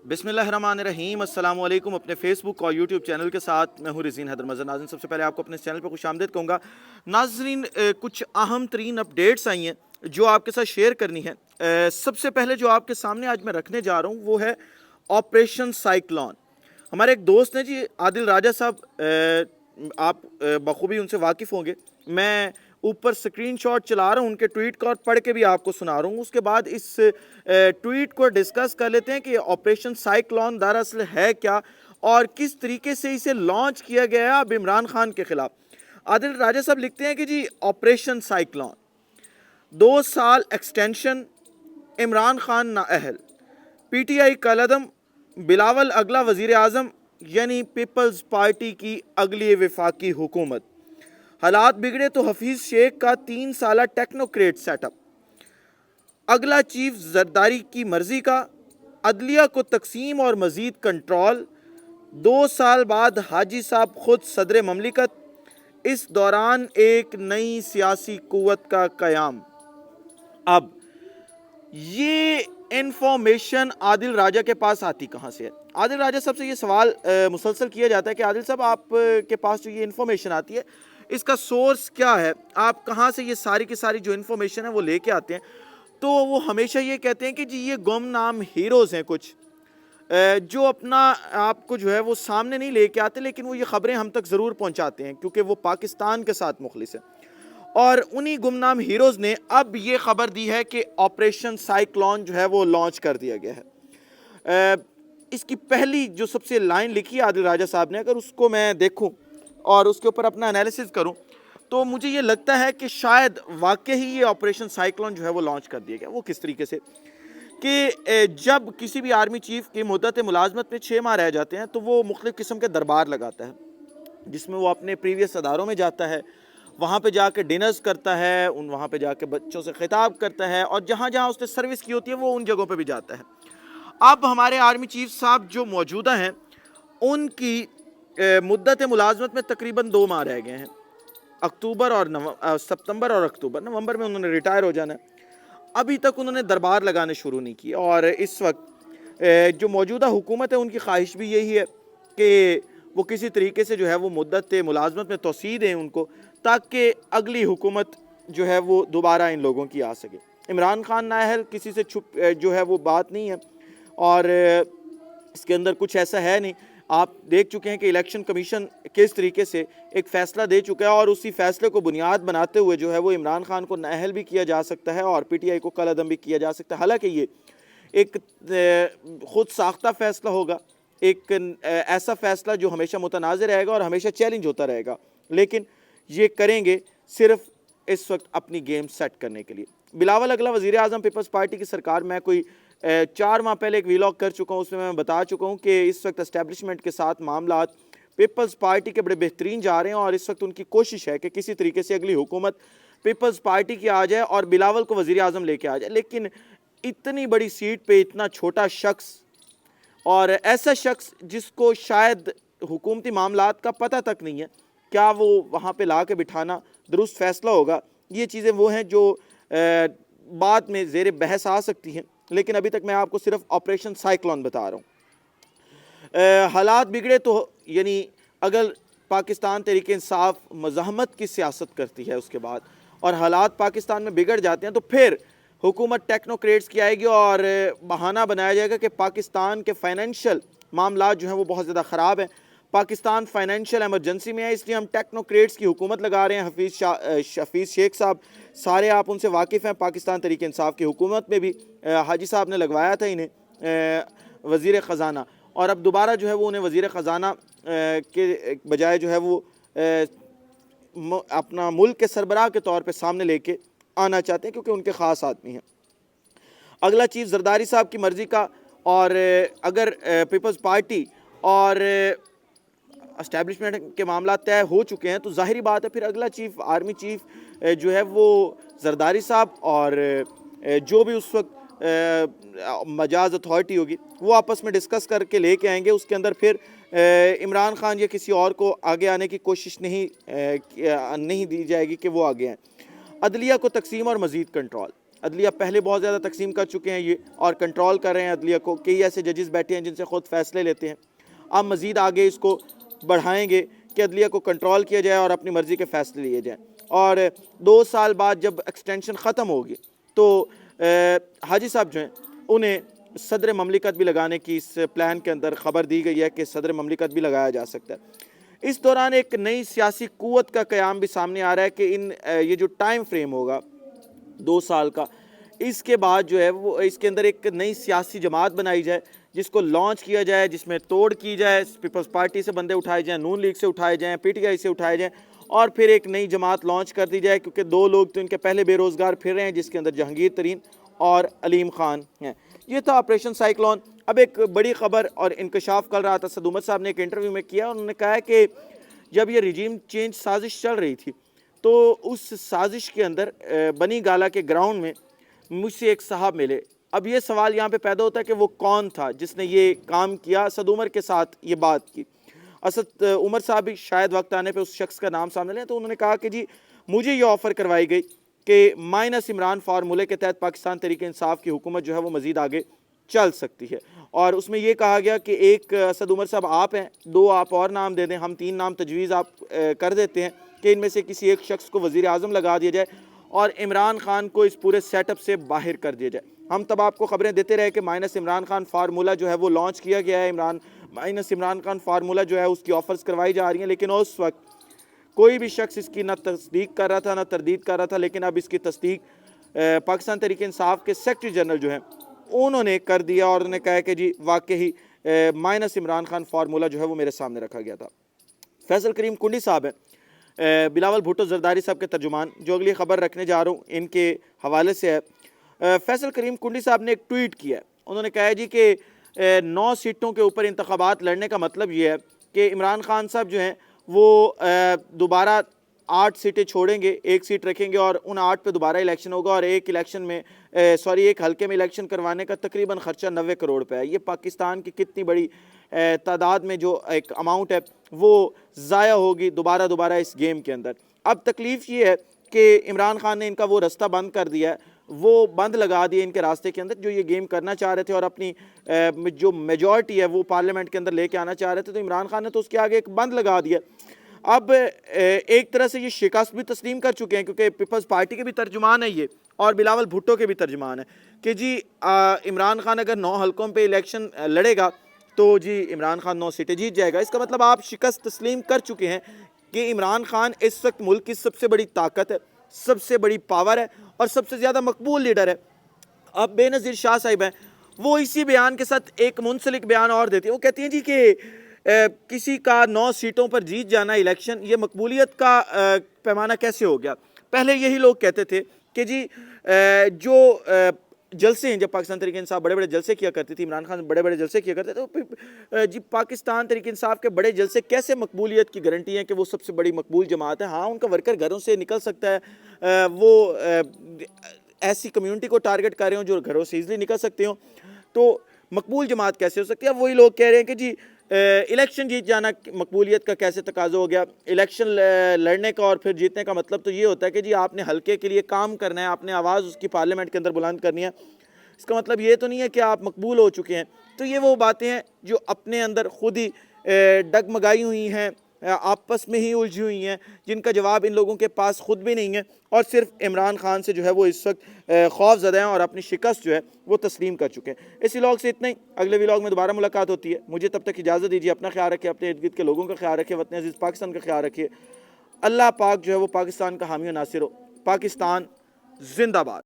بسم اللہ الرحمن الرحیم۔ السلام علیکم۔ اپنے فیس بک اور یوٹیوب چینل کے ساتھ میں ہوں رزین حیدر مظہر۔ ناظرین، سب سے پہلے آپ کو اپنے اس چینل پہ خوش آمدید کہوں گا۔ ناظرین، کچھ اہم ترین اپڈیٹس آئی ہیں جو آپ کے ساتھ شیئر کرنی ہے۔ سب سے پہلے جو آپ کے سامنے آج میں رکھنے جا رہا ہوں وہ ہے آپریشن سائیکلون۔ ہمارے ایک دوست ہیں جی عادل راجہ صاحب، آپ بخوبی ان سے واقف ہوں گے۔ میں اوپر سکرین شاٹ چلا رہا ہوں ان کے ٹویٹ کا اور پڑھ کے بھی آپ کو سنا رہا ہوں۔ اس کے بعد اس ٹویٹ کو ڈسکس کر لیتے ہیں کہ آپریشن سائیکلون دراصل ہے کیا اور کس طریقے سے اسے لانچ کیا گیا اب عمران خان کے خلاف۔ عادل راجہ صاحب لکھتے ہیں کہ جی آپریشن سائیکلون 2 سال ایکسٹینشن، عمران خان نااہل، پی ٹی آئی کالعدم، بلاول اگلا وزیر اعظم یعنی پیپلز پارٹی کی اگلی وفاقی حکومت، حالات بگڑے تو حفیظ شیخ کا 3 سالہ ٹیکنوکریٹ سیٹ اپ، اگلا چیف زرداری کی مرضی کا، عدلیہ کو تقسیم اور مزید کنٹرول، 2 سال بعد حاجی صاحب خود صدر مملکت، اس دوران ایک نئی سیاسی قوت کا قیام۔ اب یہ انفارمیشن عادل راجہ کے پاس آتی کہاں سے ہے؟ عادل راجہ صاحب سے یہ سوال مسلسل کیا جاتا ہے کہ عادل صاحب آپ کے پاس جو یہ انفارمیشن آتی ہے اس کا سورس کیا ہے؟ آپ کہاں سے یہ ساری کی ساری جو انفارمیشن ہے وہ لے کے آتے ہیں؟ تو وہ ہمیشہ یہ کہتے ہیں کہ جی یہ گمنام ہیروز ہیں کچھ جو اپنا آپ کو جو ہے وہ سامنے نہیں لے کے آتے، لیکن وہ یہ خبریں ہم تک ضرور پہنچاتے ہیں کیونکہ وہ پاکستان کے ساتھ مخلص ہیں۔ اور انہی گمنام ہیروز نے اب یہ خبر دی ہے کہ آپریشن سائیکلون جو ہے وہ لانچ کر دیا گیا ہے۔ اس کی پہلی جو سب سے لائن لکھی ہے عادل راجہ صاحب نے، اگر اس کو میں دیکھوں اور اس کے اوپر اپنا انالیسز کروں تو مجھے یہ لگتا ہے کہ شاید واقعی یہ آپریشن سائیکلون جو ہے وہ لانچ کر دیا گیا۔ وہ کس طریقے سے کہ جب کسی بھی آرمی چیف کی مدت ملازمت میں 6 ماہ رہ جاتے ہیں تو وہ مختلف قسم کے دربار لگاتا ہے جس میں وہ اپنے پریویس اداروں میں جاتا ہے، وہاں پہ جا کے ڈنرز کرتا ہے، وہاں پہ جا کے بچوں سے خطاب کرتا ہے اور جہاں جہاں اس نے سروس کی ہوتی ہے وہ ان جگہوں پہ بھی جاتا ہے۔ اب ہمارے آرمی چیف صاحب جو موجودہ ہیں ان کی مدت ملازمت میں تقریباً 2 ماہ رہ گئے ہیں، اکتوبر اور ستمبر اور اکتوبر، نومبر میں انہوں نے ریٹائر ہو جانا ہے۔ ابھی تک انہوں نے دربار لگانے شروع نہیں کیے اور اس وقت جو موجودہ حکومت ہے ان کی خواہش بھی یہی ہے کہ وہ کسی طریقے سے جو ہے وہ مدت ملازمت میں توسیع دیں ان کو، تاکہ اگلی حکومت جو ہے وہ دوبارہ ان لوگوں کی آ سکے۔ عمران خان نااہل کسی سے چھپ جو ہے وہ بات نہیں ہے اور اس کے اندر کچھ ایسا ہے نہیں۔ آپ دیکھ چکے ہیں کہ الیکشن کمیشن کس طریقے سے ایک فیصلہ دے چکا ہے اور اسی فیصلے کو بنیاد بناتے ہوئے جو ہے وہ عمران خان کو نااہل بھی کیا جا سکتا ہے اور پی ٹی آئی کو کالعدم بھی کیا جا سکتا ہے۔ حالانکہ یہ ایک خود ساختہ فیصلہ ہوگا، ایک ایسا فیصلہ جو ہمیشہ متنازع رہے گا اور ہمیشہ چیلنج ہوتا رہے گا، لیکن یہ کریں گے صرف اس وقت اپنی گیم سیٹ کرنے کے لیے۔ بلاول اگلا وزیر اعظم پیپلز پارٹی کی سرکار، میں کوئی 4 ماہ پہلے ایک ویلاگ کر چکا ہوں، اس میں بتا چکا ہوں کہ اس وقت اسٹیبلشمنٹ کے ساتھ معاملات پیپلز پارٹی کے بڑے بہترین جا رہے ہیں اور اس وقت ان کی کوشش ہے کہ کسی طریقے سے اگلی حکومت پیپلز پارٹی کی آ جائے اور بلاول کو وزیر اعظم لے کے آ جائے۔ لیکن اتنی بڑی سیٹ پہ اتنا چھوٹا شخص اور ایسا شخص جس کو شاید حکومتی معاملات کا پتہ تک نہیں ہے، کیا وہ وہاں پہ لا کے بٹھانا درست فیصلہ ہوگا؟ یہ چیزیں وہ ہیں جو بعد میں زیر بحث آ سکتی ہیں، لیکن ابھی تک میں آپ کو صرف آپریشن سائیکلون بتا رہا ہوں۔ حالات بگڑے تو یعنی اگر پاکستان تحریک انصاف مزاحمت کی سیاست کرتی ہے اس کے بعد اور حالات پاکستان میں بگڑ جاتے ہیں تو پھر حکومت ٹیکنوکریٹس کی آئے گی اور بہانہ بنایا جائے گا کہ پاکستان کے فائنینشیل معاملات جو ہیں وہ بہت زیادہ خراب ہیں، پاکستان فائنینشیل ایمرجنسی میں ہے، اس لیے ہم ٹیکنوکریٹس کی حکومت لگا رہے ہیں۔ حفیظ شیخ صاحب سارے آپ ان سے واقف ہیں، پاکستان تحریک انصاف کی حکومت میں بھی حاجی صاحب نے لگوایا تھا انہیں وزیر خزانہ، اور اب دوبارہ جو ہے وہ انہیں وزیر خزانہ کے بجائے جو ہے وہ اپنا ملک کے سربراہ کے طور پہ سامنے لے کے آنا چاہتے ہیں کیونکہ ان کے خاص آدمی ہیں۔ اگلا چیف زرداری صاحب کی مرضی کا، اور اگر پیپلز پارٹی اور اسٹیبلشمنٹ کے معاملات طے ہو چکے ہیں تو ظاہری بات ہے پھر اگلا چیف آرمی چیف جو ہے وہ زرداری صاحب اور جو بھی اس وقت مجاز اتھارٹی ہوگی وہ آپس میں ڈسکس کر کے لے کے آئیں گے۔ اس کے اندر پھر عمران خان یا کسی اور کو آگے آنے کی کوشش نہیں دی جائے گی کہ وہ آگے آئیں۔ عدلیہ کو تقسیم اور مزید کنٹرول، عدلیہ پہلے بہت زیادہ تقسیم کر چکے ہیں یہ اور کنٹرول کر رہے ہیں عدلیہ کو. کئی ایسے ججز بیٹھے ہیں جن سے خود فیصلے لیتے ہیں. اب مزید آگے اس کو بڑھائیں گے کہ عدلیہ کو کنٹرول کیا جائے اور اپنی مرضی کے فیصلے لیے جائیں. اور 2 سال بعد جب ایکسٹینشن ختم ہوگی تو حاجی صاحب جو ہیں انہیں صدر مملکت بھی لگانے کی اس پلان کے اندر خبر دی گئی ہے کہ صدر مملکت بھی لگایا جا سکتا ہے. اس دوران ایک نئی سیاسی قوت کا قیام بھی سامنے آ رہا ہے کہ یہ جو ٹائم فریم ہوگا 2 سال کا، اس کے بعد جو ہے وہ اس کے اندر ایک نئی سیاسی جماعت بنائی جائے جس کو لانچ کیا جائے، جس میں توڑ کی جائے، پیپلز پارٹی سے بندے اٹھائے جائیں، نون لیگ سے اٹھائے جائیں، پی ٹی آئی سے اٹھائے جائیں اور پھر ایک نئی جماعت لانچ کر دی جائے. کیونکہ 2 لوگ تو ان کے پہلے بے روزگار پھر رہے ہیں جس کے اندر جہانگیر ترین اور علیم خان ہیں. یہ تھا آپریشن سائیکلون. اب ایک بڑی خبر اور انکشاف کر رہا تھا اسد عمر صاحب نے ایک انٹرویو میں کیا. انہوں نے کہا ہے کہ جب یہ رجیم چینج سازش چل رہی تھی تو اس سازش کے اندر بنی گالا کے گراؤنڈ میں مجھ سے ایک صاحب ملے. اب یہ سوال یہاں پہ پیدا ہوتا ہے کہ وہ کون تھا جس نے یہ کام کیا، اسد عمر کے ساتھ یہ بات کی. اسد عمر صاحب بھی شاید وقت آنے پہ اس شخص کا نام سامنے لیں. تو انہوں نے کہا کہ جی مجھے یہ آفر کروائی گئی کہ مائنس عمران فارمولے کے تحت پاکستان تحریک انصاف کی حکومت جو ہے وہ مزید آگے چل سکتی ہے. اور اس میں یہ کہا گیا کہ ایک اسد عمر صاحب آپ ہیں، 2 آپ اور نام دے دیں، ہم 3 نام تجویز آپ کر دیتے ہیں کہ ان میں سے کسی ایک شخص کو وزیر اعظم لگا دیا جائے اور عمران خان کو اس پورے سیٹ اپ سے باہر کر دیا جائے. ہم تب آپ کو خبریں دیتے رہے کہ مائنس عمران خان فارمولہ جو ہے وہ لانچ کیا گیا ہے، مائنس عمران خان فارمولہ جو ہے اس کی آفرز کروائی جا رہی ہیں. لیکن اس وقت کوئی بھی شخص اس کی نہ تصدیق کر رہا تھا نہ تردید کر رہا تھا. لیکن اب اس کی تصدیق پاکستان تحریک انصاف کے سیکرٹری جنرل جو ہیں انہوں نے کر دیا اور انہوں نے کہا کہ جی واقعی مائنس عمران خان فارمولہ جو ہے وہ میرے سامنے رکھا گیا تھا. فیصل کریم کنڈی صاحب ہیں، بلاول بھٹو زرداری صاحب کے ترجمان، جو اگلی خبر رکھنے جا رہا ہوں ان کے حوالے سے ہے. فیصل کریم کنڈی صاحب نے ایک ٹویٹ کیا ہے. انہوں نے کہا ہے جی کہ 9 سیٹوں کے اوپر انتخابات لڑنے کا مطلب یہ ہے کہ عمران خان صاحب جو ہیں وہ دوبارہ 8 سیٹیں چھوڑیں گے، 1 سیٹ رکھیں گے اور ان 8 پہ دوبارہ الیکشن ہوگا. اور ایک حلقے میں الیکشن کروانے کا تقریباً خرچہ 90 کروڑ روپے ہے. یہ پاکستان کی کتنی بڑی تعداد میں جو ایک اماؤنٹ ہے وہ ضائع ہوگی دوبارہ اس گیم کے اندر. اب تکلیف یہ ہے کہ عمران خان نے ان کا وہ رستہ بند کر دیا ہے، وہ بند لگا دیا ان کے راستے کے اندر جو یہ گیم کرنا چاہ رہے تھے اور اپنی جو میجورٹی ہے وہ پارلیمنٹ کے اندر لے کے آنا چاہ رہے تھے. تو عمران خان نے تو اس کے آگے ایک بند لگا دیا. اب ایک طرح سے یہ شکست بھی تسلیم کر چکے ہیں کیونکہ پیپلز پارٹی کے بھی ترجمان ہے یہ اور بلاول بھٹو کے بھی ترجمان ہے کہ جی عمران خان اگر 9 حلقوں پہ الیکشن لڑے گا تو جی عمران خان 9 سیٹیں جیت جائے گا. اس کا مطلب آپ شکست تسلیم کر چکے ہیں کہ عمران خان اس وقت ملک کی سب سے بڑی طاقت ہے، سب سے بڑی پاور ہے اور سب سے زیادہ مقبول لیڈر ہے. اب بے نظیر شاہ صاحب ہیں، وہ اسی بیان کے ساتھ ایک منسلک بیان اور دیتے ہیں. وہ کہتی ہیں جی کہ کسی کا 9 سیٹوں پر جیت جانا الیکشن، یہ مقبولیت کا پیمانہ کیسے ہو گیا؟ پہلے یہی لوگ کہتے تھے کہ جی جو جلسے ہیں، جب پاکستان تحریک انصاف بڑے جلسے کیا کرتی تھی، عمران خان بڑے جلسے کیا کرتے تھے، تو جی پاکستان تحریک انصاف کے بڑے جلسے کیسے مقبولیت کی گارنٹی ہیں کہ وہ سب سے بڑی مقبول جماعت ہے؟ ہاں ان کا ورکر گھروں سے نکل سکتا ہے، وہ ایسی کمیونٹی کو ٹارگٹ کر رہے ہوں جو گھروں سے ایزلی نکل سکتے ہوں، تو مقبول جماعت کیسے ہو سکتی ہے؟ وہی لوگ کہہ رہے ہیں کہ جی الیکشن جیت جانا مقبولیت کا کیسے تقاضا ہو گیا؟ الیکشن لڑنے کا اور پھر جیتنے کا مطلب تو یہ ہوتا ہے کہ جی آپ نے حلقے کے لیے کام کرنا ہے، آپ نے آواز اس کی پارلیمنٹ کے اندر بلند کرنی ہے. اس کا مطلب یہ تو نہیں ہے کہ آپ مقبول ہو چکے ہیں. تو یہ وہ باتیں ہیں جو اپنے اندر خود ہی ڈگمگائی ہوئی ہیں، آپس میں ہی الجھی ہوئی ہیں، جن کا جواب ان لوگوں کے پاس خود بھی نہیں ہے اور صرف عمران خان سے جو ہے وہ اس وقت خوف زدہ ہیں اور اپنی شکست جو ہے وہ تسلیم کر چکے ہیں. اس ولاگ سے اتنا ہی. اگلے ولاگ میں دوبارہ ملاقات ہوتی ہے. مجھے تب تک اجازت دیجیے. اپنا خیال رکھیں، اپنے ارد گرد کے لوگوں کا خیال رکھیں، وطن عزیز پاکستان کا خیال رکھیے. اللہ پاک جو ہے وہ پاکستان کا حامی و ناصر ہو. پاکستان زندہ باد.